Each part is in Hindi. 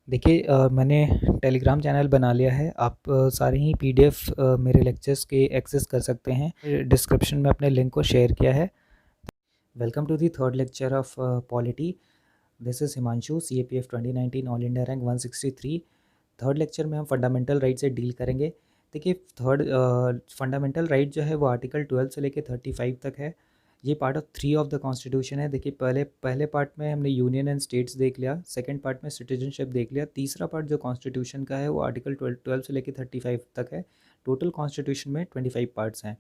देखिए मैंने टेलीग्राम चैनल बना लिया है। आप सारे ही पीडीएफ मेरे लेक्चर्स के एक्सेस कर सकते हैं। डिस्क्रिप्शन में अपने लिंक को शेयर किया है। Welcome to the third lecture of polity. This is Himanshu, CAPF 2019 all India rank 163। Third lecture में हम फंडामेंटल राइट से डील करेंगे। देखिए थर्ड फंडामेंटल राइट जो है वो आर्टिकल 12 से लेकर 35 तक है। ये part of 3 of the constitution है। देखिए पहले पार्ट में हमने यूनियन एंड स्टेट्स देख लिया, सेकंड पार्ट में सिटीजनशिप देख लिया, तीसरा पार्ट जो कॉन्स्टिट्यूशन का है वो आर्टिकल 12 से लेकर 35 तक है। टोटल कॉन्स्टिट्यूशन में 25 पार्ट्स हैं।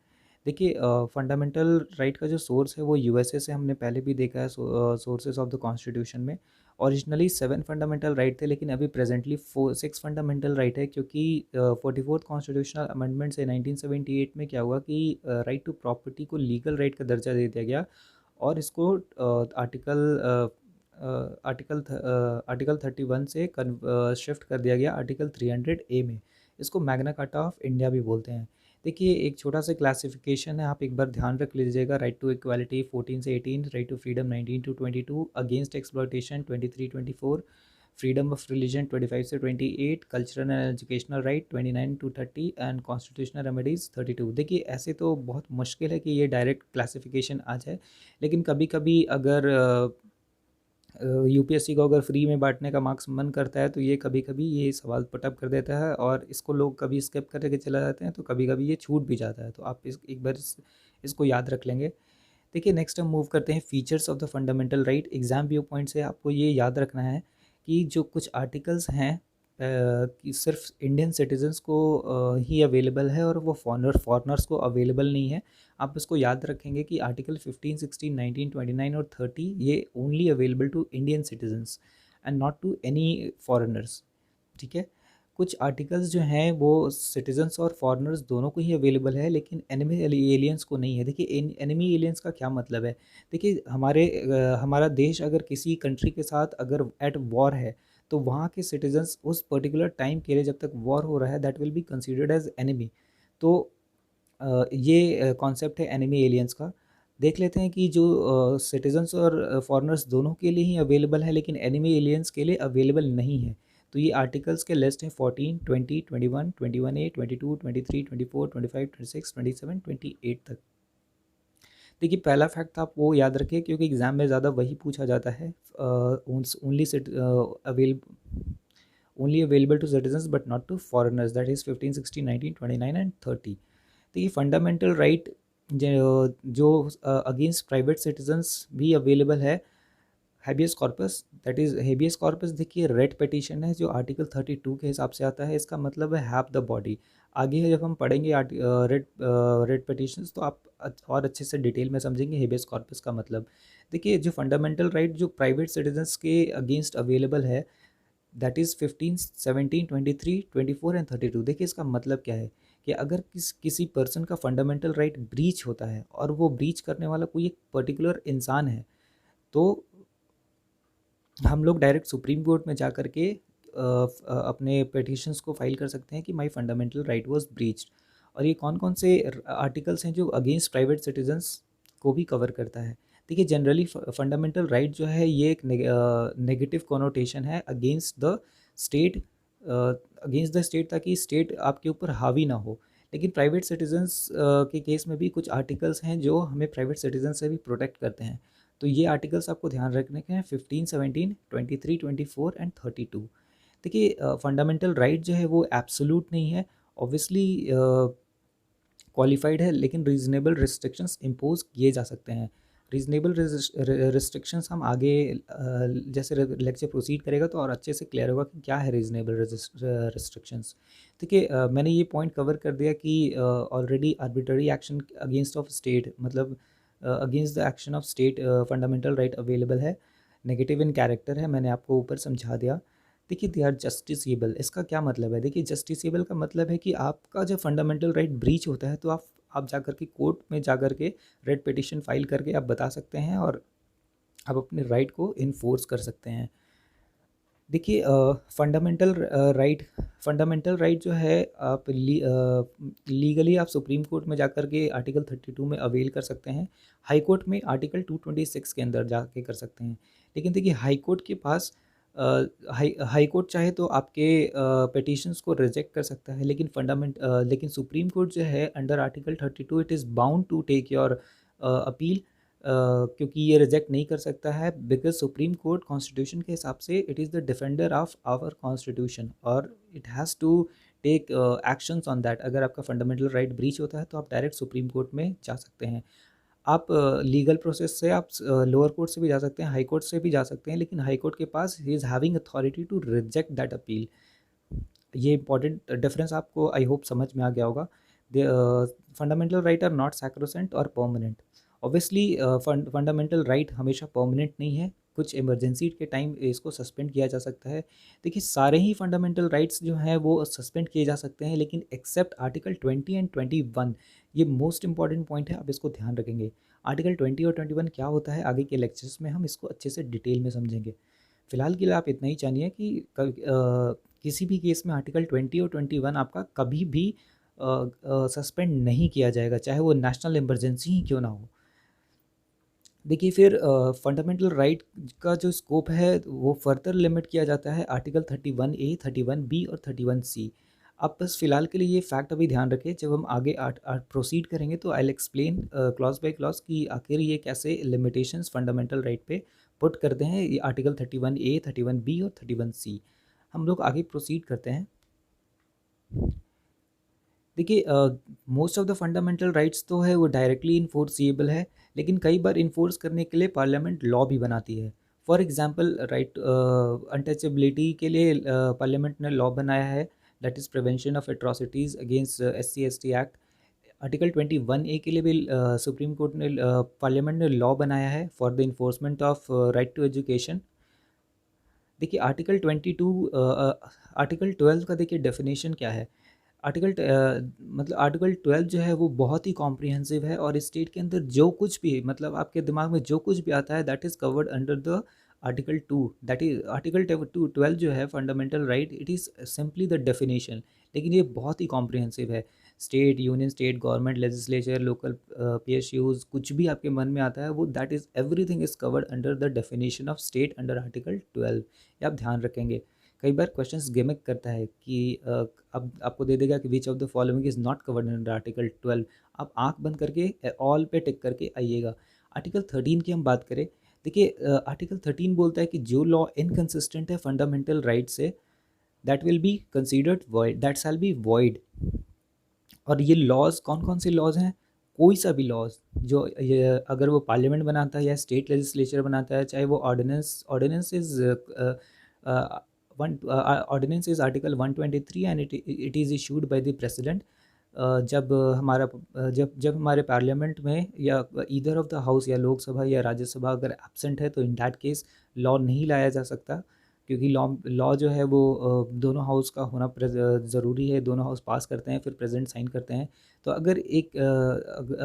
देखिए फंडामेंटल राइट का जो सोर्स है वो यूएसए से हमने पहले भी देखा है सोर्सेज ऑफ द कॉन्स्टिट्यूशन में। ओरिजिनली 7 फंडामेंटल राइट थे, लेकिन अभी प्रेजेंटली 6 फंडामेंटल राइट है, क्योंकि 44th कॉन्स्टिट्यूशनल अमेंडमेंट से 1978 में क्या हुआ कि राइट टू प्रॉपर्टी को लीगल राइट का दर्जा दे दिया गया और इसको आर्टिकल 31 से शिफ्ट कर दिया गया आर्टिकल 300A में। इसको मैग्ना कार्टा ऑफ इंडिया भी बोलते हैं। देखिए एक छोटा सा क्लासिफिकेशन है, आप एक बार ध्यान रख लीजिएगा। राइट टू इक्वालिटी 14 से 18, right to freedom 19 to 22, against exploitation 23-24, freedom of religion 25 से 28, cultural and educational right 29 to 30 and constitutional remedies 32। देखिए ऐसे तो बहुत मुश्किल है कि ये डायरेक्ट क्लासिफिकेशन आ जाए, लेकिन कभी कभी अगर यूपीएससी को अगर फ्री में बांटने का मार्क्स मन करता है तो ये कभी कभी ये सवाल पुटअप कर देता है और इसको लोग कभी स्किप करके चला जाते हैं, तो कभी कभी ये छूट भी जाता है। तो आप एक बार इसको याद रख लेंगे। देखिए नेक्स्ट हम मूव करते हैं features of the fundamental right. Exam view point से आपको ये याद रखना है कि जो कुछ आर्टिकल्स हैं कि सिर्फ इंडियन सिटीजन्स को ही अवेलेबल है और वो फॉरनर्स को अवेलेबल नहीं है। आप इसको याद रखेंगे कि आर्टिकल 15, 16, 19, 29 और 30 ये only available to Indian citizens and not to any foreigners. ठीक है। कुछ आर्टिकल्स जो हैं वो सिटीजन्स और फॉरेनर्स दोनों को ही अवेलेबल है, लेकिन एनिमी एलियंस को नहीं है। देखिए एनिमी एलियंस का क्या मतलब है। देखिए हमारा देश अगर किसी कंट्री के साथ अगर एट वॉर है तो वहाँ के सिटीजन्स उस पर्टिकुलर टाइम के लिए, जब तक वॉर हो रहा है, that will be considered as enemy. तो ये कॉन्सेप्ट है एनिमी एलियंस का। देख लेते हैं कि जो सिटीजन्स और फॉरेनर्स दोनों के लिए ही अवेलेबल है, लेकिन एनिमी एलियंस के लिए अवेलेबल नहीं है। तो ये आर्टिकल्स के लिस्ट हैं 14, 20, 21, 21A, 22, 23, 24, 25, 26, 27, 28 तक। देखिए पहला फैक्ट आप वो याद रखिए, क्योंकि एग्ज़ाम में ज़्यादा वही पूछा जाता है। Only available to citizens but not to foreigners, that is 15, 16, 19, 29 and 30। तो ये फंडामेंटल राइट जो अगेंस्ट प्राइवेट सिटीजन्स भी अवेलेबल है। Habeas corpus, that is habeas corpus देखिए रेड पिटीशन है जो आर्टिकल 32 के हिसाब से आता है। इसका मतलब है हैव द बॉडी। आगे जब हम पढ़ेंगे रेड पिटीशंस तो आप और अच्छे से डिटेल में समझेंगे हेबियस कॉर्पस का मतलब। देखिए जो फंडामेंटल राइट जो प्राइवेट सिटीजन्स के अगेंस्ट अवेलेबल है, दैट इज़ 15, 17, 23, 24 एंड 32। देखिए इसका मतलब क्या है कि अगर किसी पर्सन का फंडामेंटल राइट ब्रीच होता है और वो ब्रीच करने वाला कोई एक पर्टिकुलर इंसान है, तो हम लोग डायरेक्ट सुप्रीम कोर्ट में जा कर के अपने पिटिशंस को फाइल कर सकते हैं कि my fundamental right was breached. और ये कौन कौन से आर्टिकल्स हैं जो अगेंस्ट प्राइवेट सिटीजन्स को भी कवर करता है। देखिए जनरली फंडामेंटल राइट जो है ये एक नेगेटिव कोनोटेशन है अगेंस्ट द स्टेट, ताकि स्टेट आपके ऊपर हावी ना हो। लेकिन प्राइवेट सिटीजन्स के केस में भी कुछ आर्टिकल्स हैं जो हमें प्राइवेट सिटीजन से भी प्रोटेक्ट करते हैं। तो ये आर्टिकल्स आपको ध्यान रखने के हैं 15, 17, 23, 24 एंड 32। देखिए फंडामेंटल राइट जो है वो एब्सोल्यूट नहीं है, ऑब्वियसली क्वालिफाइड है, लेकिन रीजनेबल रिस्ट्रिक्शंस इम्पोज किए जा सकते हैं। रीजनेबल रिस्ट्रिक्शंस हम आगे जैसे लेक्चर प्रोसीड करेगा तो और अच्छे से क्लियर होगा कि क्या है रीजनेबल रिस्ट्रिक्शंस। देखिए मैंने ये पॉइंट कवर कर दिया कि already arbitrary action against of state, मतलब against the action of state fundamental right available है। नेगेटिव इन कैरेक्टर है, मैंने आपको ऊपर समझा दिया। देखिए दे आर जस्टिसेबल, इसका क्या मतलब है। देखिए जस्टिसेबल का मतलब है कि आपका जब फंडामेंटल राइट ब्रीच होता है तो आप जाकर के कोर्ट में जाकर के रेड पिटिशन फाइल करके आप बता सकते हैं और आप अपने राइट को इन्फोर्स कर सकते हैं। देखिए फंडामेंटल राइट जो है आप लीगली आप सुप्रीम कोर्ट में जाकर के आर्टिकल 32 में अवेल कर सकते हैं। हाई कोर्ट में आर्टिकल 226 के अंदर जाके कर सकते हैं। लेकिन देखिए हाई कोर्ट के पास हाई कोर्ट चाहे तो आपके पिटिशंस को रिजेक्ट कर सकता है, लेकिन सुप्रीम कोर्ट जो है under article 32 it is bound to take your appeal, क्योंकि ये रिजेक्ट नहीं कर सकता है, बिकॉज सुप्रीम कोर्ट कॉन्स्टिट्यूशन के हिसाब से it is the defender of our constitution और it has to take actions on that. अगर आपका फंडामेंटल राइट ब्रीच होता है तो आप डायरेक्ट सुप्रीम कोर्ट में जा सकते हैं। आप लीगल प्रोसेस से आप लोअर कोर्ट से भी जा सकते हैं, हाई कोर्ट से भी जा सकते हैं, लेकिन हाई कोर्ट के पास ही is having authority to reject that appeal. ये इंपॉर्टेंट डिफरेंस आपको आई होप समझ में आ गया होगा। Fundamental right are not sacrosanct और परमानेंट। ऑब्वियसली फंडामेंटल राइट हमेशा परमानेंट नहीं है, कुछ इमरजेंसी के टाइम इसको सस्पेंड किया जा सकता है। देखिए सारे ही फंडामेंटल राइट्स जो हैं वो सस्पेंड किए जा सकते हैं, लेकिन एक्सेप्ट आर्टिकल 20 एंड 21। ये मोस्ट इंपॉर्टेंट पॉइंट है, आप इसको ध्यान रखेंगे। आर्टिकल 20 और 21 क्या होता है, आगे के लेक्चर्स में हम इसको अच्छे से डिटेल में समझेंगे। फिलहाल के लिए आप इतना ही जानिए कि किसी भी केस में आर्टिकल 20 और 21 आपका कभी भी सस्पेंड नहीं किया जाएगा, चाहे वो नेशनल इमरजेंसी ही क्यों ना हो। देखिए फिर फंडामेंटल राइट का जो स्कोप है वो फर्दर लिमिट किया जाता है आर्टिकल 31A, 31B और 31C। आप बस फिलहाल के लिए ये फैक्ट अभी ध्यान रखें, जब हम आगे प्रोसीड करेंगे तो I explain clause by clause कि आखिर ये कैसे लिमिटेशंस फंडामेंटल राइट पे पुट करते हैं, ये आर्टिकल 31A, 31B और 31C। हम लोग आगे प्रोसीड करते हैं। देखिए most of the fundamental rights तो है वो डायरेक्टली इन्फोर्सिएबल है, लेकिन कई बार इन्फोर्स करने के लिए पार्लियामेंट लॉ भी बनाती है। फॉर एग्जांपल राइट अनटचेबिलिटी के लिए पार्लियामेंट ने लॉ बनाया है, that is prevention of atrocities against SC/ST act. Article 21A के लिए भी सुप्रीम कोर्ट ने पार्लियामेंट ने लॉ बनाया है for the enforcement of right to education. देखिए आर्टिकल 12 का देखिए डेफिनेशन क्या है। मतलब आर्टिकल 12 जो है वो बहुत ही कॉम्प्रिहेंसिव है और स्टेट के अंदर जो कुछ भी मतलब आपके दिमाग में जो कुछ भी आता है that is covered under the article 2। That is article 12 जो है fundamental right, it is simply the definition, लेकिन ये बहुत ही कॉम्प्रिहेंसिव है। State, union, state government, legislature, local PSUs, कुछ भी आपके मन में आता है वो that is everything is covered under the definition of state under article 12। ये आप ध्यान रखेंगे। कई बार क्वेश्चंस गिमिक करता है कि अब आपको दे देगा कि which of the following is not covered under article 12। आप आंख बंद करके ऑल पे टिक करके आइएगा। आर्टिकल 13 की हम बात करें, देखिए आर्टिकल 13 बोलता है कि जो लॉ इनकंसिस्टेंट है fundamental right say that will be considered void, that shall be void. और ये लॉज कौन कौन से लॉज हैं, कोई सा भी लॉज जो ये अगर वो पार्लियामेंट बनाता है या स्टेट लेजिस्लेचर बनाता है, चाहे वो ordinance is ordinance is article 123 and it is issued by the president. जब हमारे पार्लियामेंट में या ईदर ऑफ द हाउस या लोकसभा या राज्यसभा अगर एब्सेंट है तो इन दैट केस लॉ नहीं लाया जा सकता, क्योंकि लॉ जो है वो दोनों हाउस का होना ज़रूरी है। दोनों हाउस पास करते हैं फिर प्रेसिडेंट साइन करते हैं। तो अगर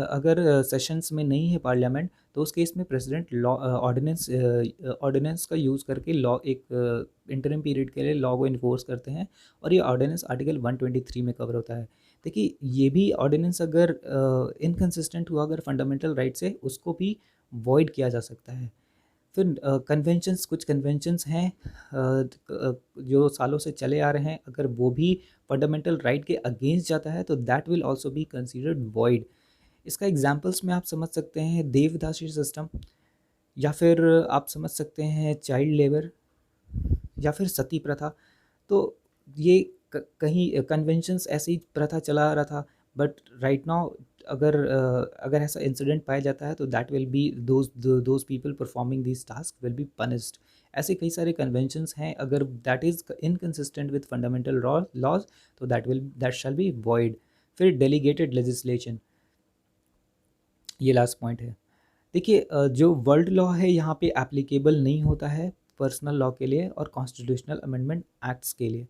अगर सेशंस में नहीं है पार्लियामेंट तो उस केस में प्रेसिडेंट लॉ ऑर्डिनेंस का यूज़ करके लॉ एक इंटरिम पीरियड के लिए लॉ को इन्फोर्स करते हैं, और ये ऑर्डिनेंस आर्टिकल 123 में कवर होता है। देखिए ये भी ऑर्डिनेंस अगर इनकंसिस्टेंट हुआ अगर फंडामेंटल राइट से, उसको भी वॉइड किया जा सकता है। फिर कन्वेंशंस, कुछ कन्वेंशंस हैं जो सालों से चले आ रहे हैं, अगर वो भी फंडामेंटल राइट के अगेंस्ट जाता है तो that will also be considered void. इसका एग्जांपल्स में आप समझ सकते हैं देवदासी सिस्टम, या फिर आप समझ सकते हैं चाइल्ड लेबर, या फिर सती प्रथा। तो ये कहीं कन्वेंशंस ऐसी प्रथा चला आ रहा था, बट राइट नाउ अगर ऐसा इंसिडेंट पाया जाता है तो that will be those people performing this task will be punished. ऐसे कई सारे कन्वेंशंस हैं, अगर that is inconsistent with fundamental laws तो दैट शैल बी वॉइड। फिर डेलीगेटेड लेजिस्लेशन, ये लास्ट पॉइंट है। देखिए जो वर्ल्ड लॉ है यहाँ पे एप्लीकेबल नहीं होता है पर्सनल लॉ के लिए और कॉन्स्टिट्यूशनल अमेंडमेंट एक्ट्स के लिए।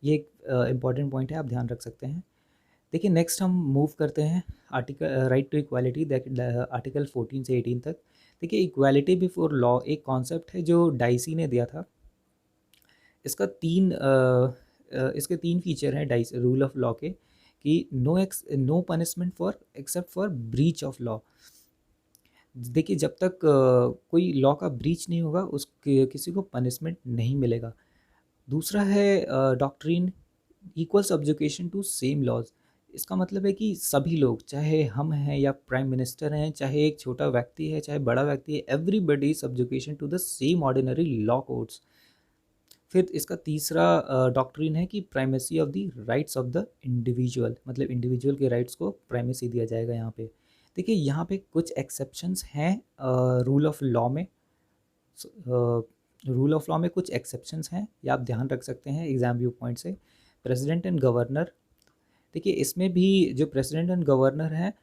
ये एक इम्पॉर्टेंट पॉइंट है, आप ध्यान रख सकते हैं। देखिए नेक्स्ट हम मूव करते हैं article right to equality, article 14 से 18 तक। देखिए इक्वालिटी बिफोर लॉ एक कॉन्सेप्ट है जो डाइसी ने दिया था। इसका इसके तीन फीचर हैं डाइस रूल ऑफ लॉ के, कि no punishment for except for breach of law. देखिए जब तक कोई लॉ का ब्रीच नहीं होगा उस किसी को पनिशमेंट नहीं मिलेगा। दूसरा है doctrine equal subjection to same laws. इसका मतलब है कि सभी लोग, चाहे हम हैं या प्राइम मिनिस्टर हैं, चाहे एक छोटा व्यक्ति है चाहे बड़ा व्यक्ति है, everybody subjection to the same ordinary law codes. फिर इसका तीसरा डॉक्ट्रिन है कि primacy of the rights of the individual, मतलब इंडिविजुअल के राइट्स को प्राइमेसी दिया जाएगा यहाँ पे। देखिए यहाँ पे कुछ एक्सेप्शंस हैं रूल ऑफ लॉ में। रूल ऑफ लॉ में कुछ एक्सेप्शंस हैं, ये आप ध्यान रख सकते हैं एग्जाम व्यू पॉइंट से। प्रेसिडेंट एंड गवर्नर, देखिए इसमें भी जो प्रेसिडेंट एंड गवर्नर हैं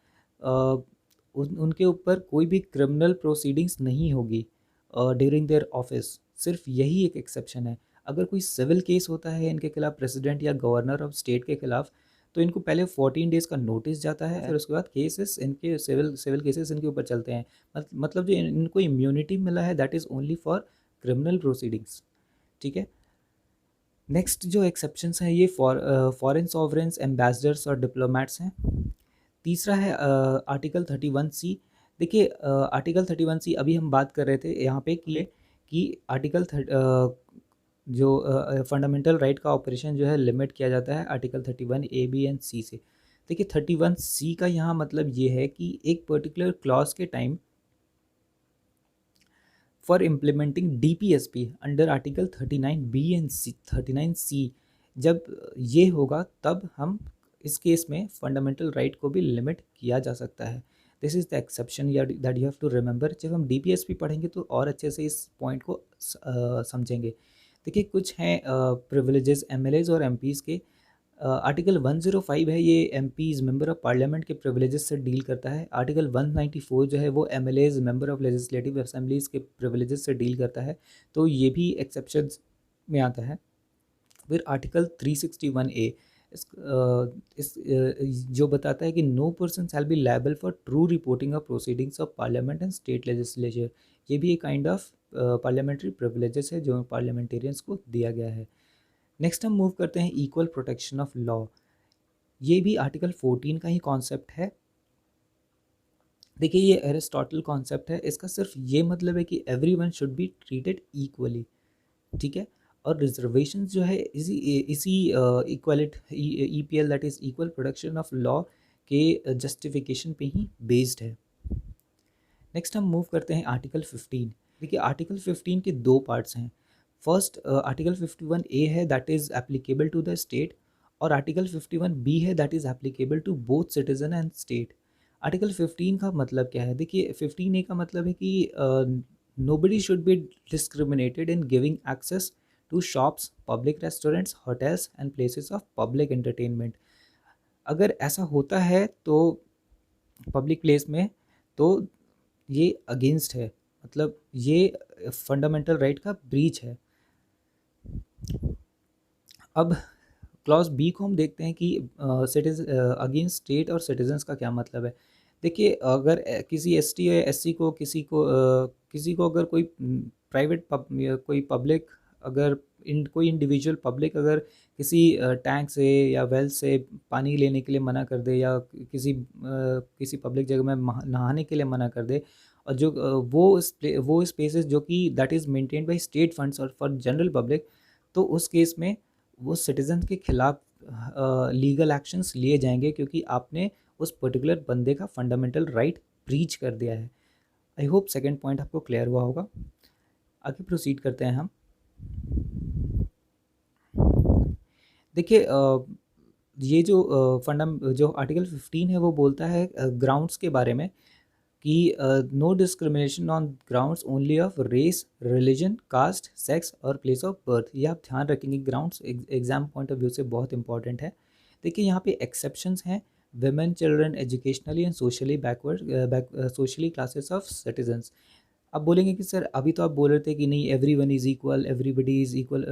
उनके ऊपर कोई भी क्रिमिनल प्रोसीडिंग्स नहीं होगी ड्यूरिंग देयर ऑफिस। सिर्फ यही एक एक्सेप्शन है। अगर कोई सिविल केस होता है इनके खिलाफ, प्रेसिडेंट या गवर्नर ऑफ स्टेट के खिलाफ, तो इनको पहले 14 डेज़ का नोटिस जाता है, फिर उसके बाद केसेस इनके सिविल केसेस इनके ऊपर चलते हैं। मतलब जो इनको इम्यूनिटी मिला है that is only for criminal proceedings. ठीक है। नेक्स्ट जो एक्सेप्शंस हैं ये फॉरेन सॉवरेन्स, एम्बेसडर्स और डिप्लोमेट्स हैं। तीसरा है आर्टिकल 31C। देखिए आर्टिकल 31C अभी हम बात कर रहे थे यहाँ पे कि आर्टिकल जो फंडामेंटल राइट का ऑपरेशन जो है लिमिट किया जाता है article 31A, B and C से। देखिए 31C का यहाँ मतलब ये है कि एक पर्टिकुलर क्लॉज के time for implementing DPSP under article 39B and 39C, जब ये होगा तब हम इस केस में फंडामेंटल राइट को भी लिमिट किया जा सकता है। This is the exception that you have to remember. जब हम DPSP पढ़ेंगे तो और अच्छे से इस पॉइंट को समझेंगे। देखिए कुछ हैं प्रिविलेजेस MLAs और MPs के। आर्टिकल 105 है, ये MPs मेंबर ऑफ पार्लियामेंट के प्रिविलेजेस से डील करता है। आर्टिकल 194 जो है वो MLAs member of legislative assemblies के प्रिविलेजेस से डील करता है, तो ये भी एक्सेप्शंस में आता है। फिर आर्टिकल 361A जो बताता है कि no person shall be liable for true reporting of proceedings of parliament and state legislature. ये भी एक काइंड ऑफ पार्लियामेंट्री प्रिविलेजेस है जो पार्लियामेंटेरियंस को दिया गया है। नेक्स्ट हम मूव करते हैं इक्वल प्रोटेक्शन ऑफ लॉ। ये भी आर्टिकल 14 का ही कॉन्सेप्ट है। देखिए ये एरिस्टोटल कॉन्सेप्ट है, इसका सिर्फ ये मतलब है कि everyone should be treated equally. ठीक है। और रिजर्वेशन जो है इसी equality EPL that is equal protection of law के जस्टिफिकेशन पे ही बेस्ड है। नेक्स्ट हम मूव करते हैं आर्टिकल 15। देखिए आर्टिकल 15 के दो पार्ट्स हैं। फर्स्ट आर्टिकल 51A है that is applicable to the state, और आर्टिकल 51B है that is applicable to both citizen and state. Article 15 का मतलब क्या है? देखिए 15A का मतलब है कि nobody should be discriminated in giving access to shops, public restaurants, hotels and places of public entertainment. अगर ऐसा होता है तो पब्लिक प्लेस में, तो ये अगेंस्ट है, मतलब ये फंडामेंटल राइट का ब्रीच है। अब क्लॉज B को हम देखते हैं कि अगेंस्ट स्टेट और सिटीजन्स का क्या मतलब है। देखिए अगर किसी ST या SC को किसी को अगर कोई प्राइवेट कोई पब्लिक अगर कोई इंडिविजुअल पब्लिक अगर किसी टैंक से या वेल से पानी लेने के लिए मना कर दे, या किसी पब्लिक जगह में नहाने के लिए मना कर दे, और जो वो स्पेसेस जो कि that is maintained by state funds और फॉर जनरल पब्लिक, तो उस केस में वो सिटीजन के खिलाफ लीगल एक्शंस लिए जाएंगे, क्योंकि आपने उस पर्टिकुलर बंदे का फंडामेंटल राइट ब्रीच कर दिया है। आई होप सेकंड पॉइंट आपको क्लियर हुआ होगा। आगे प्रोसीड करते हैं हम। देखिए ये जो आर्टिकल 15 है वो बोलता है ग्राउंड्स के बारे में कि no discrimination on grounds only of race, religion, caste, sex और प्लेस ऑफ बर्थ। ये आप ध्यान रखेंगे, grounds exam point of view से बहुत इंपॉर्टेंट है। देखिए यहाँ पे एक्सेप्शंस हैं, women, children, educationally and socially backward socially classes of citizens. आप बोलेंगे कि सर अभी तो आप बोल रहे थे कि नहीं everyone is equal, everybody is equal,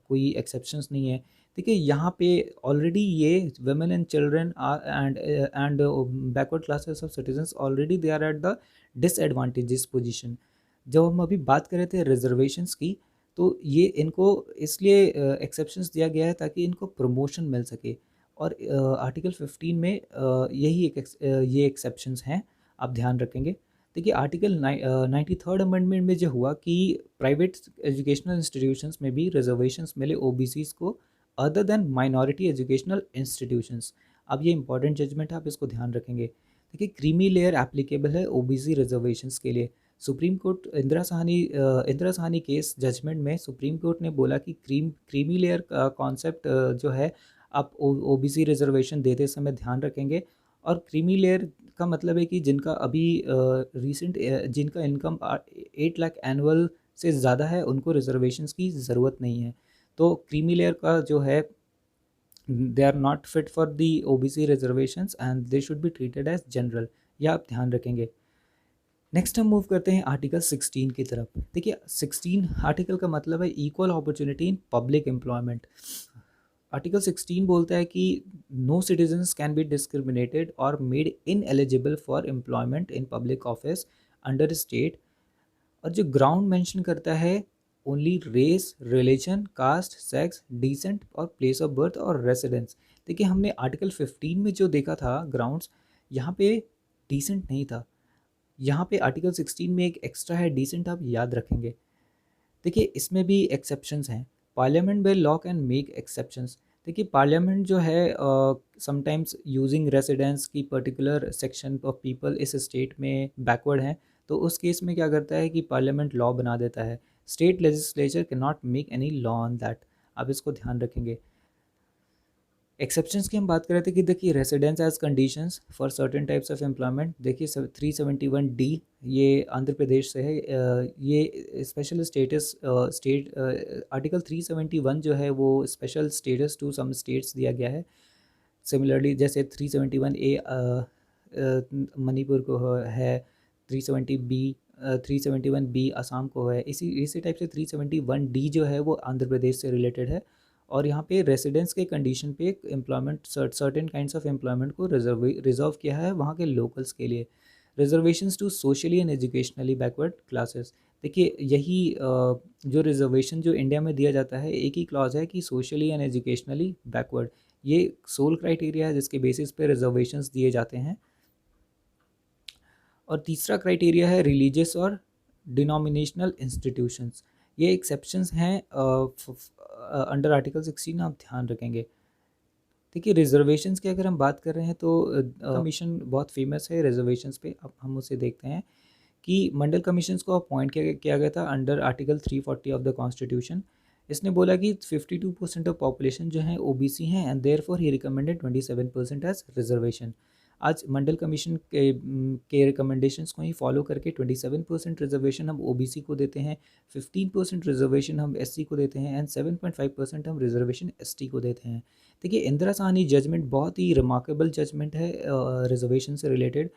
कोई एक्सेप्शंस नहीं है। देखिए यहाँ पे ऑलरेडी ये women and children and backward classes of citizens already they are at the disadvantages position. जब हम अभी बात कर रहे थे रिजर्वेशंस की, तो ये इनको इसलिए एक्सेप्शंस दिया गया है ताकि इनको प्रमोशन मिल सके, और आर्टिकल 15 में ये एक्सेप्शंस हैं, आप ध्यान रखेंगे। देखिए आर्टिकल 93rd अमेंडमेंट में जो हुआ कि प्राइवेट एजुकेशनल इंस्टीट्यूशंस में भी रिजर्वेशंस मिले ओबीसीज को other than minority educational institutions. अब ये इंपॉर्टेंट जजमेंट है, आप इसको ध्यान रखेंगे। देखिए क्रीमी लेयर एप्लीकेबल है ओबीसी रिजर्वेशंस के लिए। Supreme court Indira Sawhney case judgment में सुप्रीम कोर्ट ने बोला कि क्रीमी लेयर का कॉन्सेप्ट जो है आप ओबीसी रिजर्वेशन देते समय ध्यान रखेंगे। और क्रीमी लेयर का मतलब है कि जिनका अभी जिनका इनकम 8 लाख एनुअल से ज़्यादा है उनको रिजर्वेशंस की ज़रूरत नहीं है। तो क्रीमी लेयर का जो है they are not fit for the OBC reservations and they should be treated as general. यह आप ध्यान रखेंगे। नेक्स्ट हम मूव करते हैं आर्टिकल 16 की तरफ। देखिए 16 आर्टिकल का मतलब है equal opportunity in public employment. Article 16 बोलता है कि no citizens can be discriminated और made ineligible for employment in public office under state. और जो ग्राउंड मेंशन करता है only race, religion, caste, sex, descent और प्लेस ऑफ बर्थ और रेसिडेंस। देखिए हमने आर्टिकल 15 में जो देखा था ग्राउंड्स, यहाँ पे डिसेंट नहीं था। यहाँ पे आर्टिकल 16 में एक एक्स्ट्रा है डिसेंट, आप याद रखेंगे। देखिए इसमें भी एक्सेप्शंस हैं। Parliament by law can make exceptions. देखिए पार्लियामेंट जो है समटाइम्स यूजिंग रेसिडेंस की पर्टिकुलर सेक्शन ऑफ पीपल इस स्टेट में बैकवर्ड हैं, तो उस केस में क्या करता है कि पार्लियामेंट लॉ बना देता है। State legislature can not make any law on that. आप इसको ध्यान रखेंगे। एक्सेप्शंस की हम बात कर रहे थे कि देखिए residence as conditions for certain types of employment. देखिए 371D ये आंध्र प्रदेश से है। ये स्पेशल स्टेटस आर्टिकल 371 जो है वो special status to some states दिया गया है। सिमिलरली जैसे 371A मणिपुर को है, 371B असम को है, इसी टाइप से 371D जो है वो आंध्र प्रदेश से रिलेटेड है। और यहाँ पे रेसिडेंस के कंडीशन पे employment certain kinds of employment को रिजर्व किया है वहाँ के लोकल्स के लिए। Reservations to socially and educationally backward classes. देखिए यही जो रिजर्वेशन जो इंडिया में दिया जाता है एक ही क्लॉज है कि सोशली एंड एजुकेशनली बैकवर्ड। ये सोल क्राइटेरिया है जिसके बेसिस पे रिजर्वेशंस दिए जाते हैं। और तीसरा क्राइटेरिया है रिलीजियस और डिनोमिनेशनल इंस्टीट्यूशंस। ये एक्सेप्शंस हैं अंडर आर्टिकल 16, आप ध्यान रखेंगे। देखिए रिजर्वेशंस की अगर हम बात कर रहे हैं तो कमीशन बहुत फेमस है रिजर्वेशंस पे। अब हम उसे देखते हैं कि मंडल कमीशंस को अपॉइंट किया गया था under article 340 of the constitution. इसने बोला कि 52% ऑफ पॉपुलेशन जो है ओबीसी हैं and therefore he recommended 27% as reservation. आज मंडल कमीशन के रिकमेंडेशंस को ही फॉलो करके 27% रिजर्वेशन हम ओबीसी को देते हैं, 15% रिजर्वेशन हम एससी को देते हैं एंड 7.5% हम रिजर्वेशन एसटी को देते हैं। देखिए इंदिरा साहनी जजमेंट बहुत ही रिमार्केबल जजमेंट है रिजर्वेशन से रिलेटेड।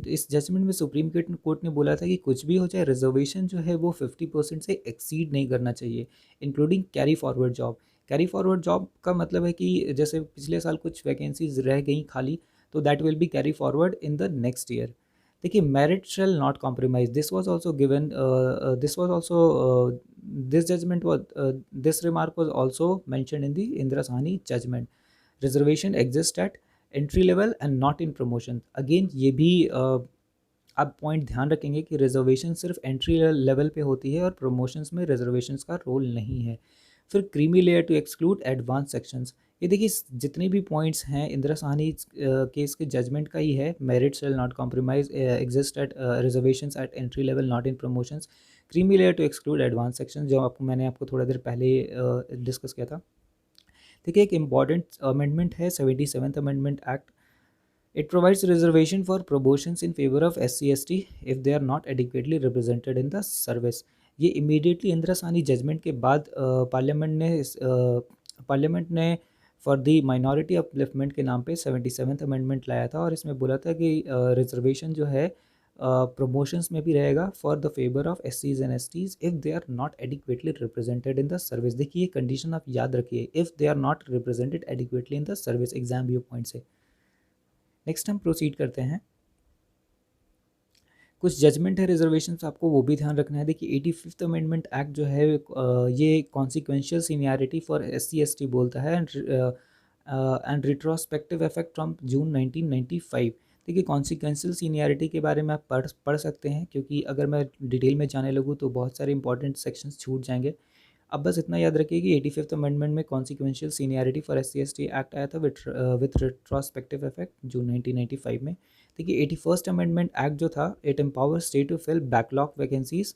इस जजमेंट में सुप्रीम कोर्ट ने बोला था कि कुछ भी हो जाए रिजर्वेशन जो है वो 50% से एक्सीड नहीं करना चाहिए, including carry forward job. Carry forward job का मतलब है कि जैसे पिछले साल कुछ वैकेंसीज रह गई खाली, तो that will be carry forward in the next year. देखिए merit shall not compromise, this was also given, this judgement was, this remark was also mentioned in the Indira Sawhney judgement. Reservation exist at entry level and not in promotion. Again ये भी आप पॉइंट ध्यान रखेंगे कि रिजर्वेशन सिर्फ एंट्री लेवल पे होती है और प्रमोशंस में रिजर्वेशंस का रोल नहीं है। फिर creamy layer to exclude advance sections. ये देखिए जितने भी पॉइंट्स हैं इंदिरा साहनी केस के जजमेंट का ही है। Merit shall not compromise, exist at reservations at entry level not in promotions, creamy layer to exclude advance section, जो मैंने आपको थोड़ा देर पहले डिस्कस किया था। देखिए एक इम्पॉर्टेंट अमेंडमेंट है 77th amendment act. It provides reservation for promotions in favour of SC/ST if they are not adequately represented in the service. ये इमीडिएटली इंदिरा साहनी जजमेंट के बाद पार्लियामेंट ने फॉर दी माइनॉरिटी अपलिफ्टमेंट के नाम पे 77th अमेंडमेंट लाया था और इसमें बोला था कि रिजर्वेशन जो है प्रमोशंस में भी रहेगा for the favour of SCs and STs if they are not adequately represented in the service. देखिए ये कंडीशन आप याद रखिए, if they are not represented adequately in the service, exam view point से। नेक्स्ट हम प्रोसीड करते हैं। कुछ जजमेंट है रिजर्वेशन आपको वो भी ध्यान रखना है। देखिए 85th अमेंडमेंट एक्ट जो है ये कॉन्सिक्वेंशियल सीनियरिटी फॉर SC/ST बोलता है and retrospective effect from June 1995। देखिए कॉन्सिक्वेंशियल सीनियरिटी के बारे में आप पढ़ सकते हैं, क्योंकि अगर मैं डिटेल में जाने लगूँ तो बहुत सारे इंपॉर्टेंट सेक्शंस छूट जाएंगे। अब बस इतना याद रखिए कि 85th अमेंडमेंट में consequential seniority for SC/ST act आया था विथ रिट्रोस्पेक्टिव इफेक्ट जून 1995 में। देखिए 81st अमेंडमेंट एक्ट जो था, it empower state to fill backlog vacancies.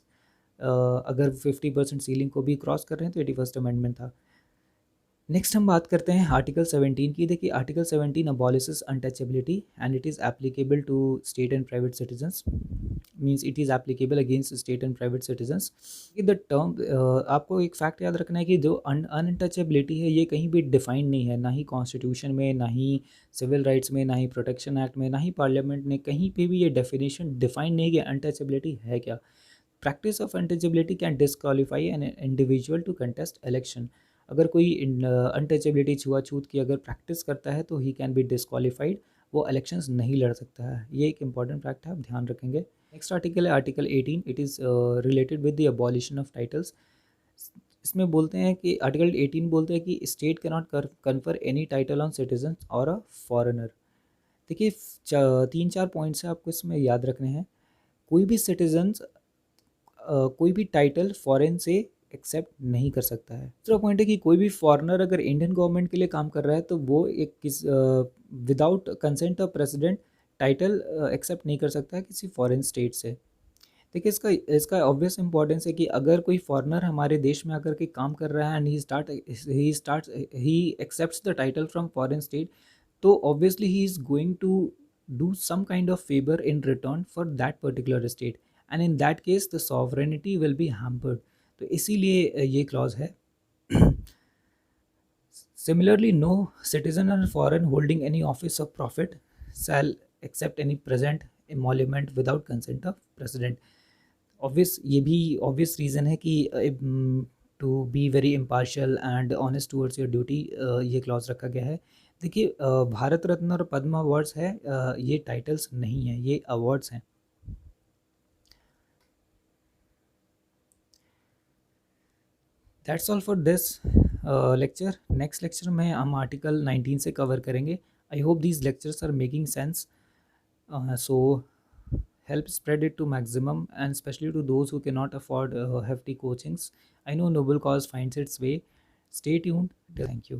अगर 50% सीलिंग को भी क्रॉस कर रहे हैं तो 81st अमेंडमेंट था। नेक्स्ट हम बात करते हैं आर्टिकल 17 की। देखिए article 17 abolishes untouchability and it is applicable to state and private citizens, means it is applicable against state and private citizens. The term, आपको एक फैक्ट याद रखना है कि जो अनटचेबिलिटी है ये कहीं भी डिफाइंड नहीं है, ना ही कॉन्स्टिट्यूशन में, ना ही सिविल राइट्स में, ना ही प्रोटेक्शन एक्ट में, ना ही पार्लियामेंट ने कहीं पे भी ये डेफिनेशन डिफाइन नहीं कि अनटचेबिलिटी है क्या। Practice of untouchability can disqualify an individual to contest election. अगर कोई अनटचेबिलिटी छुआछूत की अगर प्रैक्टिस करता है तो ही कैन बी डिस्क्वालीफाइड, वो इलेक्शंस नहीं लड़ सकता है। ये एक इंपॉर्टेंट फैक्ट है, आप ध्यान रखेंगे। नेक्स्ट आर्टिकल है article 18, it is related with the abolition of titles. इसमें बोलते हैं कि आर्टिकल 18 बोलते हैं कि state can not confer any title on citizen और अ फॉरेनर। देखिए 3-4 पॉइंट्स है आपको इसमें याद रखने हैं। कोई भी सिटीजन्स कोई भी टाइटल फॉरेन से एक्सेप्ट नहीं कर सकता है। दूसरा पॉइंट है कि कोई भी फॉरेनर अगर इंडियन गवर्नमेंट के लिए काम कर रहा है तो वो एक किस without consent of president title accept नहीं कर सकता है किसी फॉरेन स्टेट से। देखिए इसका इसका ऑब्वियस इंपॉर्टेंस है कि अगर कोई फॉरेनर हमारे देश में आकर के काम कर रहा है and he accepts the title from foreign state, तो obviously he is going to do some kind of favour in return for that particular state, and in that case the sovereignty will be hampered. तो इसीलिए ये क्लॉज है। Similarly, no citizen or foreign holding any office of profit shall accept any present emolument without consent of president. Obvious, ये भी ऑब्वियस रीज़न है कि to be very impartial and honest towards your duty ये क्लॉज रखा गया है। देखिए भारत रत्न और पद्म अवार्ड्स है, ये टाइटल्स नहीं है, ये अवार्ड्स हैं। That's all for this lecture. Next lecture में हम आर्टिकल 19 से कवर करेंगे। I hope these lectures are making sense, so help spread it to maximum, and especially to those who cannot afford hefty coachings. I know noble cause finds its way. Stay tuned. Thank you.